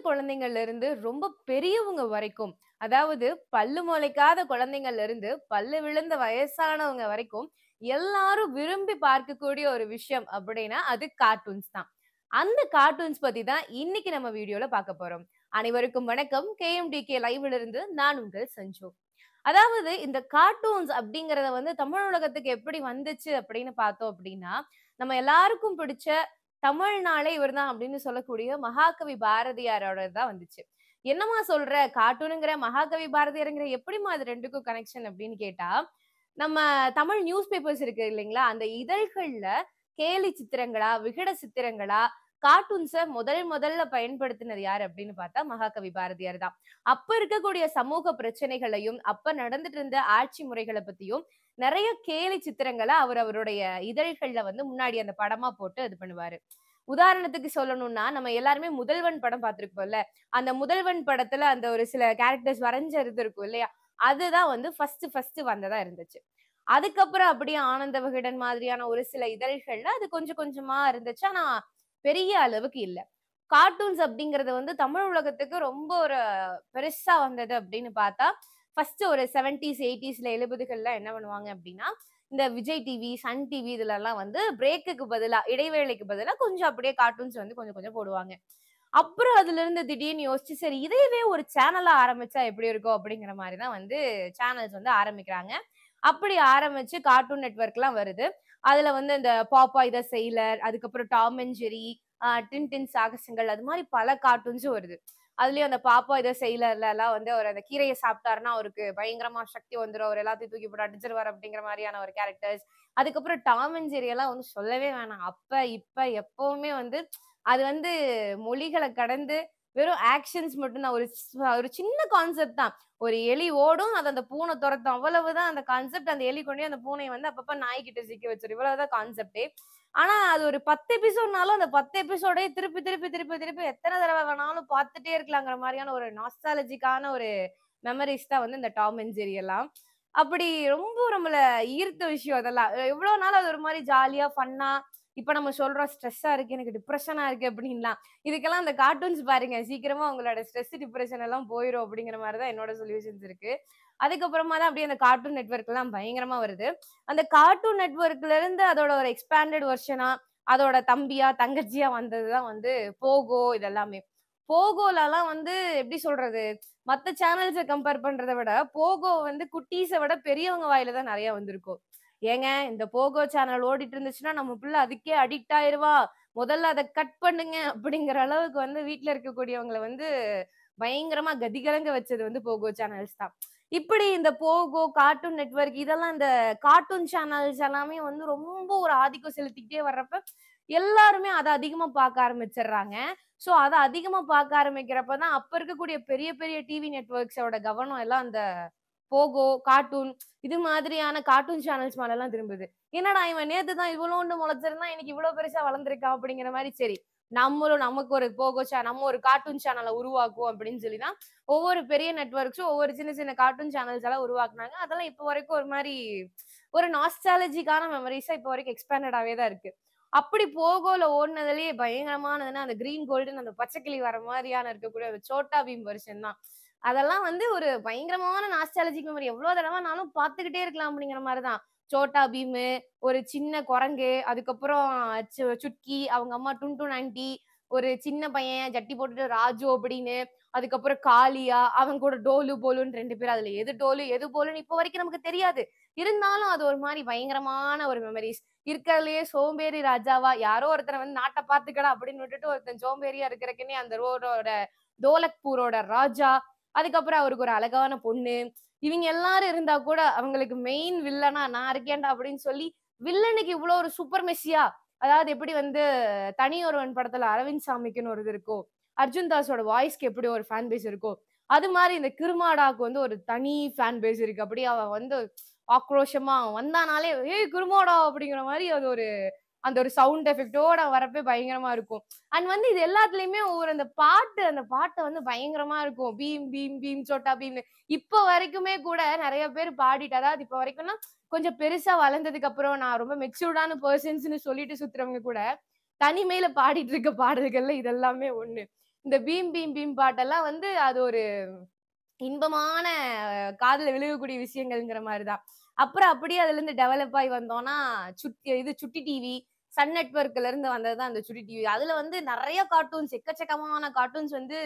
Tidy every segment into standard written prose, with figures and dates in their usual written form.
குழந்தைங்கள்ல இருந்து ரொம்ப பெரியவங்க வரைக்கும், அதாவது பல்லு முளைக்காத குழந்தைங்கள்ல இருந்து பல்லு விழுந்த வயசானவங்க வரைக்கும், எல்லாரும் விரும்பி பார்க்கக்கூடிய ஒரு விஷயம் அப்படின்னா, அது கார்ட்டூன்ஸ் தான். அந்த கார்ட்டூன்ஸ் பத்தி தான் இன்னைக்கு நம்ம வீடியோல பார்க்க போறோம். அனைவருக்கும் வணக்கம். KMDK லைவ்ல இருந்து நான் உங்கள் சஞ்சு. அதாவது இந்த கார்ட்டூன்ஸ் அப்படிங்கிறத வந்து தமிழ் உலகத்துக்கு எப்படி வந்துச்சு அப்படின்னு பார்த்தோம் அப்படின்னா, நம்ம எல்லாருக்கும் பிடிச்ச தமிழ்னாலே இவர்தான் அப்படின்னு சொல்லக்கூடிய மகாகவி பாரதியாரோடது தான் வந்துச்சு. "என்னம்மா சொல்ற? கார்ட்டூனுங்கிற, மகாகவி பாரதியாருங்கிற எப்படிம்மா அது 2க்கும் கனெக்ஷன்?" அப்படின்னு கேட்டா, நம்ம தமிழ் நியூஸ் பேப்பர்ஸ் இருக்கு இல்லைங்களா? அந்த இதழ்கள்ல கேலி சித்திரங்களா, விகட சித்திரங்களா, கார்ட்டூன்ஸ முதல்ல பயன்படுத்தினது யாரு அப்படின்னு பார்த்தா, மகாகவி பாரதியார் தான். அப்ப இருக்கக்கூடிய சமூக பிரச்சனைகளையும், அப்ப நடந்துட்டு இருந்த ஆட்சி முறைகள பத்தியும் நெறைய கேலி சித்திரங்கள அவருடைய இதழ்கள்ல வந்து முன்னாடி அந்த படமா போட்டு இது பண்ணுவாரு. உதாரணத்துக்கு சொல்லணும்னா, நம்ம எல்லாருமே முதல்வன் படம் பார்த்திருப்போம்ல. அந்த முதல்வன் படத்துல அந்த ஒரு சில கேரக்டர்ஸ் வரைஞ்சது இருக்கும் இல்லையா? அதுதான் வந்து ஃபர்ஸ்ட் வந்ததா இருந்துச்சு. அதுக்கப்புறம் அப்படியே ஆனந்த விகடன் மாதிரியான ஒரு சில இதழ்கள்ல அது கொஞ்சம் கொஞ்சமா இருந்துச்சு. ஆனா, பெரிய அளவுக்கு இல்ல. கார்ட்டூன்ஸ் அப்படிங்கிறது வந்து தமிழ் உலகத்துக்கு ரொம்ப ஒரு பெருசா வந்தது அப்படின்னு பார்த்தா, ஃபர்ஸ்ட் ஒரு 70ஸ், 80ஸ்ல 70கள்ல என்ன பண்ணுவாங்க அப்படின்னா, இந்த விஜய் டிவி, சன் டிவி இதுலலாம் வந்து பிரேக்குக்கு பதிலா, இடைவேளைக்கு பதிலா கொஞ்சம் அப்படியே கார்ட்டூன்ஸ் வந்து கொஞ்சம் கொஞ்சம் போடுவாங்க. அப்புறம் அதுலருந்து திடீர்னு யோசிச்சு, சரி இதையவே ஒரு சேனலா ஆரம்பிச்சா எப்படி இருக்கும்? அப்படிங்கிற மாரி தான் வந்து சேனல்ஸ் வந்து ஆரம்பிக்கிறாங்க. அப்படி ஆரம்பிச்சு கார்ட்டூன் நெட்வொர்க்லாம் வருது. அதுல வந்து இந்த பாப்பாய் த செயிலர், அதுக்கப்புறம் டாம் அண்ட் ஜெர்ரி, டின்டின் சாகசங்கள் அது மாரி பல கார்ட்டூன்ஸும் வருது. அதுலயும் அந்த பாப்பாய் த செயிலர்லலாம் வந்து அவரு அந்த கீரைய சாப்பிட்டாருன்னா, அவருக்கு பயங்கரமா சக்தி வந்துரும். அவரு எல்லாத்தையும் தூக்கி போட்டு அடிச்சுருவாரு அப்படிங்கிற மாரியான ஒரு கேரக்டர்ஸ். அதுக்கப்புறம் டாம் அண்ட் ஜெர்ரி எல்லாம் வந்து சொல்லவே வேணாம். அப்ப, இப்ப எப்பவுமே வந்து அது வந்து மொழிகள கடந்து வெறும் ஆக்ஷன்ஸ் மட்டும் தான். ஒரு சின்ன கான்செப்ட் தான். ஒரு எலி ஓடும். அத அந்த பூனை தொரத்தும். அவ்வளவுதான் அந்த கான்செப்ட். அந்த எலி கொண்டு போய் அந்த பூனைய வந்து அப்பப்ப நாய்கிட்ட சிக்க வச்சுரும். இவ்வளவுதான் கான்செப்ட்டே. ஆனா அது ஒரு 10 எபிசோட்னாலும் அந்த 10 எபிசோடே திருப்பி எத்தன தடவ வேணாலும் பார்த்துட்டே இருக்கலாங்கிற மாரியான ஒரு நாஸ்டாலஜிக்கான ஒரு மெமரீஸ் தான் வந்து இந்த டாம் அண்ட் ஜெர்ரி எல்லாம். அப்படி ரொம்ப நம்மள ஈர்த்த விஷயம் அதெல்லாம். எவ்வளோ நாள் அது ஒரு மாரி ஜாலியா, ஃபன்னா இப்ப நம்ம சொல்றோம் ஸ்ட்ரெஸ்ஸா இருக்கு, எனக்கு டிப்ரஷனா இருக்கு அப்படின்லாம். இதுக்கெல்லாம் அந்த கார்ட்டூன்ஸ் பாருங்க. சீக்கிரமா உங்களோட ஸ்ட்ரெஸ், டிப்ரஷன் எல்லாம் போயிரும் அப்படிங்கிற மாரி தான் என்னோட சொல்யூஷன்ஸ் இருக்கு. அதுக்கப்புறமா தான் அப்படியே அந்த கார்ட்டூன் நெட்வொர்க்லாம் பயங்கரமா வருது. அந்த கார்ட்டூன் நெட்வொர்க்ல இருந்து அதோட ஒரு எக்ஸ்பேண்டட் வெர்ஷனா, அதோட தம்பியா, தங்கச்சியா வந்தது தான் வந்து போகோ இதெல்லாமே. போகோலலாம் வந்து எப்படி சொல்றது? மத்த சேனல்ஸ கம்பேர் பண்றத விட, போகோ வந்து குட்டீஸ விட பெரியவங்க வாயில தான் நெறைய வந்திருக்கும். ஏங்க இந்த போகோ சேனல் ஓடிட்டு இருந்துச்சுன்னா, நம்ம புள்ள அதுக்கே அடிக்ட் ஆயிருவா. முதல்ல அத கட் பண்ணுங்க அப்படிங்கிற அளவுக்கு வந்து வீட்ல இருக்கக்கூடியவங்கள வந்து பயங்கரமா கதிகலங்க வச்சது வந்து போகோ சேனல்ஸ் தான். இப்படி இந்த போகோ, கார்ட்டூன் நெட்வொர்க் இதெல்லாம் இந்த கார்ட்டூன் சேனல்ஸ் எல்லாமே வந்து ரொம்ப ஒரு ஆதிக்கம் செலுத்திக்கிட்டே வர்றப்ப, எல்லாருமே அத அதிகமா பார்க்க ஆரம்பிச்சுடுறாங்க. ஸோ அத அதிகமா பார்க்க ஆரம்பிக்கிறப்ப தான், அப்ப இருக்கக்கூடிய பெரிய பெரிய டிவி நெட்வொர்க்ஸோட கவனம் எல்லாம் அந்த போகோ, கார்ட்டூன் இது மாதிரியான கார்ட்டூன் சேனல்ஸ் மேலலாம் திரும்புது. என்னடா இவன் நேத்து தான் இவ்வளோண்டு முளைச்சிருந்தான், இன்னைக்கு இவ்வளோ பெருசா வளர்ந்திருக்கான் அப்படிங்கிற மாரி சரி. நம்மளும் நமக்கு ஒரு போகோ நம்ம ஒரு கார்ட்டூன் சேனல உருவாக்குவோம் அப்படின்னு சொல்லி தான், ஒவ்வொரு பெரிய நெட்வொர்க்ஸும் ஒவ்வொரு சின்ன சின்ன கார்ட்டூன் சேனல்ஸ் எல்லாம் உருவாக்குனாங்க. அதெல்லாம் இப்ப வரைக்கும் ஒரு மாரி ஒரு நாஸ்டாலஜிக்கான மெமரீஸா இப்ப வரைக்கும் எக்ஸ்பேண்டடாவே தான் இருக்கு. அப்படி போகோல ஓடுனதுலயே பயங்கரமானதுன்னா, அந்த கிரீன் கோல்டன் அந்த பச்சைக்கிளி வர மாரியான இருக்கக்கூடிய அந்த சோட்டா பீம் வெர்ஷன் தான். அதெல்லாம் வந்து ஒரு பயங்கரமான நாஸ்டாலஜிக் மெமரி. எவ்ளோ தடவனாலும் பார்த்துக்கிட்டே இருக்கலாம் அப்படிங்கிற மாரி தான். சோட்டா பீமு, ஒரு சின்ன குரங்கு, அதுக்கப்புறம் சுட்கி, அவங்க அம்மா டுன்டுன் ஆன்டி, ஒரு சின்ன பையன் ஜட்டி போட்டுட்டு ராஜு அப்படின்னு, அதுக்கப்புறம் காளியா, அவன் கூட டோலு, போலுன்னு 2 பேர். அதுல எது டோலு, எது போலுன்னு இப்ப வரைக்கும் நமக்கு தெரியாது. இருந்தாலும் அது ஒரு மாரி பயங்கரமான ஒரு மெமரீஸ். இருக்கறதுலயே சோம்பேறி ராஜாவா, யாரோ ஒருத்தன வந்து நாட்ட பார்த்துக்கடா அப்படின்னு விட்டுட்டு ஒருத்தன் சோம்பேறியா இருக்கறக்குன்னே அந்த ரோடோட தோலக்பூரோட ராஜா, அதுக்கப்புறம் அவருக்கு ஒரு அழகான பொண்ணு. இவங்க எல்லாரும் இருந்தா கூட அவங்களுக்கு மெயின் வில்லனா நான் இருக்கேன்டா அப்படின்னு சொல்லி, வில்லனுக்கு இவ்ளோ ஒரு சூப்பர் மெஸ்ஸியா? அதாவது எப்படி வந்து தனியொருவன் படத்துல அரவிந்த் சாமிக்குன்னு ஒரு இது இருக்கோ, அர்ஜுன் தாஸோட வாய்ஸ்க்கு எப்படி ஒரு ஃபேன் பேஸ் இருக்கோ, அது மாரி இந்த கிருமாடாக்கு வந்து ஒரு தனி ஃபேன் பேஸ் இருக்கு. அப்படியே அவன் வந்து ஆக்ரோஷமா அவன் வந்தானாலே, "ஏய் கிருமாடா" அப்படிங்கிற மாரி அது ஒரு அந்த ஒரு சவுண்ட் எஃபெக்ட்டோட வரப்பயே பயங்கரமா இருக்கும். அண்ட் வந்து இது எல்லாத்துலயுமே ஒவ்வொரு அந்த பாட்டு வந்து பயங்கரமா இருக்கும். பீம், பீம், பீம், சோட்டா பீம்ன்னு. இப்ப வரைக்குமே கூட நெறைய பேர் பாடிட்டு அதாவது இப்ப வரைக்கும்னா, கொஞ்சம் பெருசா வளர்ந்ததுக்கு அப்புறம் நான் ரொம்ப மெச்சூர்டான பெர்சன்ஸ்ன்னு சொல்லிட்டு சுத்துறவங்க கூட, தனிமையில பாடிட்டு இருக்க பாடல்கள்ல இதெல்லாமே ஒண்ணு. இந்த பீம் பீம் பீம் பாட்டெல்லாம் வந்து அது ஒரு இன்பமான காதுல விழுகக்கூடிய விஷயங்கள்ங்கிற மாரிதான். அப்புறம் அப்படியே அதுலருந்து டெவலப் ஆயி வந்தோம்னா, சுட்டி டிவி, சன் நெட்வொர்க்ல இருந்து வந்தது தான் அந்த சுட்டி டிவி. அதுல வந்து நெறைய கார்ட்டூன்ஸ் எக்கச்சக்கமான கார்ட்டூன்ஸ் வந்து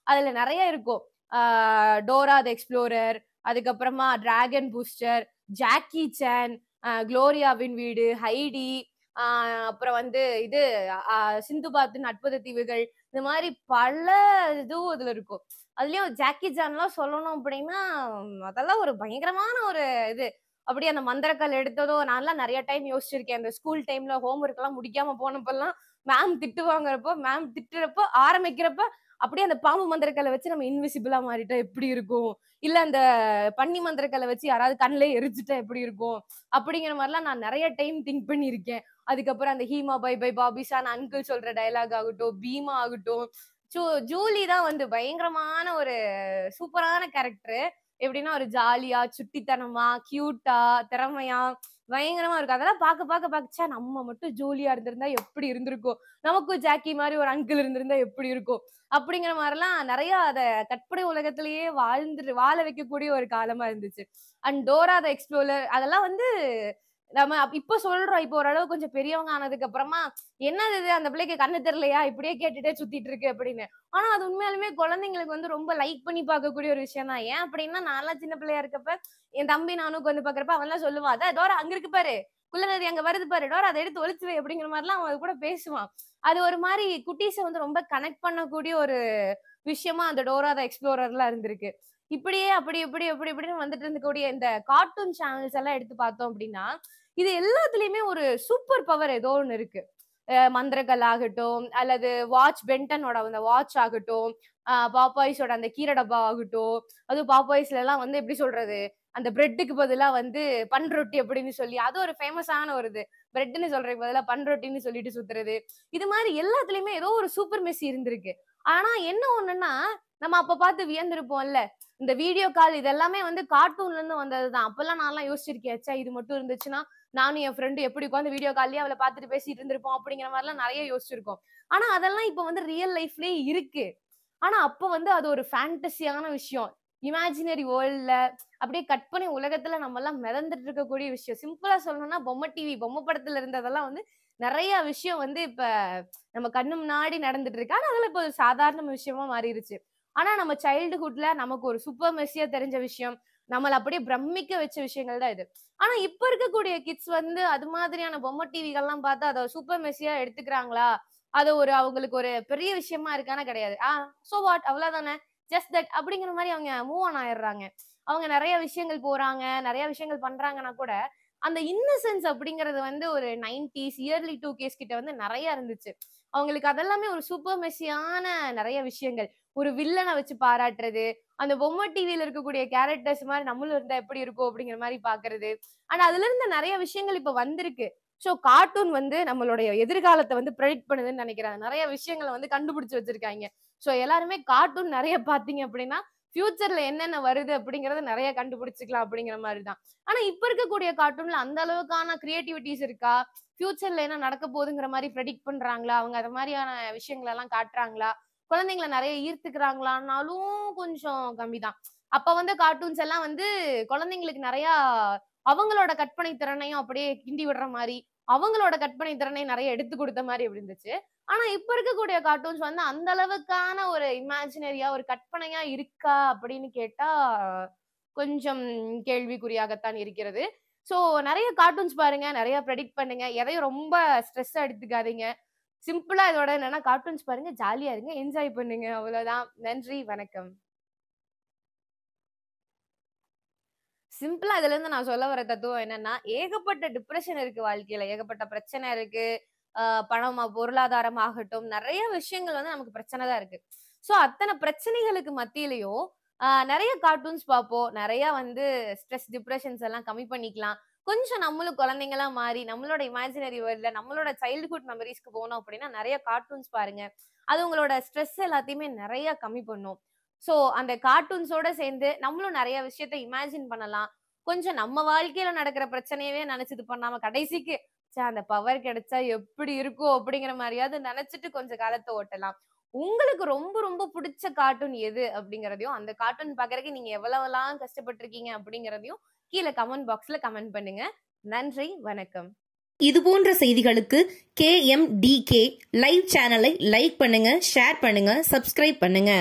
அதுல நெறைய இருக்கும். ஆ டோரா த எக்ஸ்ப்ளோரர், அதுக்கப்புறமா டிராகன் பூஸ்டர், ஜாக்கி சான், குளோரியாவின் வீடு, ஹைடி, ஆ அப்புறம் வந்து இது சிந்து பாத்துன் அற்புத தீவுகள். இந்த மாரி பல இதுவும் அதுல இருக்கும். அதுலயும் ஜாக்கி சான்லாம் சொல்லணும் அப்படின்னா, அதெல்லாம் ஒரு பயங்கரமான ஒரு இது. அப்படியே அந்த மந்திரக்கல் எடுத்ததும் நான்லாம் நெறைய டைம் யோசிச்சிருக்கேன். அந்த ஸ்கூல் டைம்ல ஹோம் ஒர்க்லாம் முடிக்காம போனப்பலாம், மேம் திட்டுவாங்கறப்போ, மேம் திட்டுறப்போ ஆரம்பிக்கிறப்ப, அப்படியே அந்த பாம்பு மந்திரக்கல்ல வச்சு நம்ம இன்விசிபிளா மாறிட்டா எப்படி இருக்கும்? இல்ல அந்த பன்னி மந்திரக்கல்ல வச்சு யாராவது கண்லயே எரிச்சுட்டா எப்படி இருக்கும்? அப்படிங்கிற மாரிலாம் நான் நெறைய டைம் திங்க் பண்ணியிருக்கேன். அதுக்கப்புறம் அந்த ஹீமா பை பை பாபிஷான் அங்கிள் சொல்ற டயலாக் ஆகட்டும், பீமா ஆகட்டும், ஜூ ஜூலி தான் வந்து பயங்கரமான ஒரு சூப்பரான கேரக்டரு. எப்படின்னா ஒரு ஜாலியா, சுட்டித்தனமா, கியூட்டா, திறமையா, பயங்கரமா இருக்கும். அதெல்லாம் பாக்க ச்சே நம்ம மட்டும் ஜூலியா இருந்திருந்தா எப்படி இருந்திருக்கும்? நமக்கும் ஜாக்கி மாரி ஒரு அங்கிள் இருந்திருந்தா எப்படி இருக்கும்? அப்படிங்கிற மாரிலாம் நெறைய அத கற்பனை உலகத்திலேயே வாழ வைக்கக்கூடிய ஒரு காலமா இருந்துச்சு. அண்ட் டோரா த எக்ஸ்ப்ளோரர் அதெல்லாம் வந்து நம்ம இப்ப சொல்றோம். இப்ப ஓரளவு கொஞ்சம் பெரியவங்க ஆனதுக்கு அப்புறமா, "என்னது இது அந்த பிள்ளைக்கு கண்ணு தெரியலையா? இப்படியே கேட்டுட்டே சுத்திட்டு இருக்கு" அப்படின்னு. ஆனா அது உண்மையாலுமே குழந்தைங்களுக்கு வந்து ரொம்ப லைக் பண்ணி பார்க்கக்கூடிய ஒரு விஷயம் தான். ஏன் அப்படின்னா, நான்லாம் சின்ன பிள்ளையா இருக்கப்ப, என் தம்பி நானும் உட்காந்து பார்க்கிறப்ப அவன்லாம் சொல்லுவான், "அதான் டோரா அங்க இருக்கு பாரு. குள்ள நரி அங்க வருது பாரு. டோரா அத எடுத்து ஒளிச்சு வை" அப்படிங்கிற மாரிலாம் அவன் அது கூட பேசுவான். அது ஒரு மாரி குட்டீஸ வந்து ரொம்ப கனெக்ட் பண்ணக்கூடிய ஒரு விஷயமா அந்த டோரா த எக்ஸ்ப்ளோரர்லாம் இருந்திருக்கு. இப்படியே அப்படி இப்படி அப்படி இப்படின்னு வந்துட்டு இருக்கக்கூடிய இந்த கார்ட்டூன் சேனல்ஸ் எல்லாம் எடுத்து பார்த்தோம் அப்படின்னா, இது எல்லாத்துலயுமே ஒரு சூப்பர் பவர் ஏதோ ஒண்ணு இருக்கு. மந்திரக்கல் ஆகட்டும், அல்லது பென்டனோட அந்த வாட்ச் ஆகட்டும், பாப்பாய்ஸோட அந்த கீரை டப்பா ஆகட்டும், அதுவும் பாப்பாய்ஸ்லலாம் வந்து எப்படி சொல்றது? அந்த பிரெட்டுக்கு பதிலா வந்து பன்ரொட்டி அப்படின்னு சொல்லி, அது ஒரு ஃபேமஸான ஒரு இது. பிரெட்ன்னு சொல்றதுக்கு பதிலா பன்ரொட்டின்னு சொல்லிட்டு சுத்துறது. இது மாரி எல்லாத்துலயுமே ஏதோ ஒரு சூப்பர் மெசி இருந்திருக்கு. ஆனா என்ன ஒண்ணுன்னா, நம்ம அப்ப பார்த்து வியந்திருப்போம்ல. இந்த வீடியோ கால் இது எல்லாமே வந்து கார்ட்டூன்ல இருந்து வந்தது தான். அப்பல்லாம் நான்லாம் யோசிச்சிருக்கேன். ச்சே இது மட்டும் இருந்துச்சுன்னா, நானும் என் ஃப்ரெண்டும் எப்படி உட்கார்ந்து வீடியோ கால்லயே அவள பார்த்துட்டு பேசிட்டு இருந்திருப்போம் அப்படிங்கிற மாரிலாம் நெறைய யோசிச்சிருக்கோம். ஆனா அதெல்லாம் இப்ப வந்து ரியல் லைஃப்லயே இருக்கு. ஆனா அப்ப வந்து அது ஒரு ஃபேண்டஸியான விஷயம். இமேஜினரி வேர்ல்ட்ல அப்படியே கற்பனை உலகத்துல நம்மலாம் மிதந்துட்டு இருக்கக்கூடிய விஷயம். சிம்பிளா சொல்லணும்னா பொம்மை டிவி, பொம்மை படத்துல இருந்ததெல்லாம் வந்து நெறைய விஷயம் வந்து இப்ப நம்ம கண்ணு முன்னாடி நடந்துட்டு இருக்கு. ஆனா அதெல்லாம் இப்ப ஒரு சாதாரண விஷயமா மாறிருச்சு. ஆனா நம்ம சைல்ட்ஹுட்ல நமக்கு ஒரு சூப்பர் மெர்சியா தெரிஞ்ச விஷயம். நம்மள அப்படியே பிரமிக்க வச்ச விஷயங்கள் தான் இது. ஆனா இப்ப இருக்கக்கூடிய கிட்ஸ் வந்து அது மாதிரியான பொம்மை டிவிகள்லாம் பார்த்தா அத சூப்பர் மெர்சியா எடுத்துக்கிறாங்களா? அது ஒரு அவங்களுக்கு ஒரு பெரிய விஷயமா இருக்கான்னா கிடையாது. சோ வாட் அவ்வளவுதானே. ஜஸ்ட் தட் அப்படிங்கிற மாரி அவங்க மூவ் ஆன் ஆயிடுறாங்க. அவங்க நெறைய விஷயங்கள் போறாங்க, நெறைய விஷயங்கள் பண்றாங்கன்னா கூட, அந்த இன்னசென்ஸ் அப்படிங்கிறது வந்து ஒரு 90ஸ், இயர்லி 2கேஸ் கிட்ட வந்து நெறைய இருந்துச்சு. அவங்களுக்கு அதெல்லாமே ஒரு சூப்பர் மெர்சியான நெறைய விஷயங்கள். ஒரு வில்லன வச்சு பாராட்டுறது, அந்த பொம்மை டிவில இருக்கக்கூடிய கேரக்டர்ஸ் மாரி நம்மளும் இருந்தா எப்படி இருக்கும் அப்படிங்கிற மாரி பார்க்கறது. ஆனா அதுல இருந்து நெறைய விஷயங்கள் இப்ப வந்திருக்கு. கார்ட்டூன் வந்து நம்மளுடைய எதிர்காலத்த வந்து பிரெடிக்ட் பண்ணுதுன்னு நெனைக்கிறேன். நெறைய விஷயங்கள வந்து கண்டுபிடிச்சு வச்சிருக்காய்ங்க. எல்லாருமே கார்ட்டூன் நெறைய பார்த்தீங்க அப்படின்னா, ஃபியூச்சர்ல என்னென்ன வருது அப்படிங்கிறத நெறைய கண்டுபிடிச்சுக்கலாம் அப்படிங்கிற மாரி தான். ஆனா இப்ப இருக்கக்கூடிய கார்ட்டூன்ல அந்த அளவுக்கான கிரியேட்டிவிட்டீஸ் இருக்கா? ஃபியூச்சர்ல என்ன நடக்க போகுதுங்கிற மாரி பிரெடிக்ட் பண்றாங்களா? அவங்க அது மாரியான விஷயங்கள் எல்லாம் காட்டுறாங்களா? குழந்தைங்கள நெறைய ஈர்த்துக்கிறாங்களான்னாலும் கொஞ்சம் கம்மிதான். அப்ப வந்த கார்ட்டூன்ஸ் எல்லாம் வந்து குழந்தைங்களுக்கு நெறையா அவங்களோட கற்பனை திறனையும் அப்படியே கிண்டி விடுற மாரி, அவங்களோட கற்பனை திறனை நெறைய எடுத்துக் குடுத்த மாரி அப்படி இருந்துச்சு. ஆனா இப்ப இருக்கக்கூடிய கார்ட்டூன்ஸ் வந்து அந்த அளவுக்கான ஒரு இமேஜினரியா, ஒரு கற்பனையா இருக்கா அப்படின்னு கேட்டா, கொஞ்சம் கேள்விக்குறியாகத்தான் இருக்கிறது. ஸோ நெறைய கார்ட்டூன்ஸ் பாருங்க, நெறைய பிரெடிக்ட் பண்ணுங்க. எதையும் ரொம்ப ஸ்ட்ரெஸ்ஸா எடுத்துக்காதீங்க. சிம்பிளா இதோட என்னன்னா கார்ட்டூன்ஸ் பாருங்க, ஜாலியா இருங்க, என்ஜாய் பண்ணுங்க. அவ்வளோதான். நன்றி, வணக்கம். சிம்பிளா இதுலருந்து நான் சொல்ல வர தத்துவம் என்னன்னா, ஏகப்பட்ட டிப்ரஷன் இருக்கு வாழ்க்கையில. ஏகப்பட்ட பிரச்சனை இருக்கு. அ பணமா பொருளாதாரம் ஆகட்டும், நெறைய விஷயங்கள் வந்து நமக்கு பிரச்சனை தான் இருக்கு. அத்தன பிரச்சனைகளுக்கு மத்தியிலயும், நெறைய கார்ட்டூன்ஸ் பார்ப்போம். நெறைய வந்து ஸ்ட்ரெஸ், டிப்ரஷன்ஸ் எல்லாம் கம்மி பண்ணிக்கலாம். கொஞ்சம் நம்மளும் குழந்தைங்களா மாறி, நம்மளோட இமேஜினரி வேர்ல்ட்ல, நம்மளோட சைல்ட்ஹுட் மெமரீஸ்க்கு போனோம் அப்படின்னா, நெறைய கார்ட்டூன்ஸ் பாருங்க. அது உங்களோட ஸ்ட்ரெஸ் எல்லாத்தையுமே நெறைய கம்மி பண்ணும். அந்த கார்ட்டூன்ஸோட சேர்ந்து நம்மளும் நெறைய விஷயத்த இமேஜின் பண்ணலாம். கொஞ்சம் நம்ம வாழ்க்கையில நடக்கிற பிரச்சனையவே நெனச்சு இது பண்ணாம கடைசிக்கு, ச்சே அந்த பவர் கிடைச்சா எப்படி இருக்கும்? அப்படிங்கிற மாரியாவது நெனச்சுட்டு கொஞ்சம் காலத்த ஓட்டலாம். உங்களுக்கு ரொம்ப ரொம்ப பிடிச்ச கார்ட்டூன் எது அப்படிங்கறதையும், அந்த கார்ட்டூன் பாக்குறதுக்கு நீங்க எவ்வளவெல்லாம் கஷ்டப்பட்டிருக்கீங்க அப்படிங்கறதையும் கீழே கமெண்ட் பாக்ஸ்ல கமெண்ட் பண்ணுங்க. நன்றி, வணக்கம். இது போன்ற செய்திகளுக்கு KMDK லைவ் சேனலை லைக் பண்ணுங்க, ஷேர் பண்ணுங்க, சப்ஸ்கிரைப் பண்ணுங்க.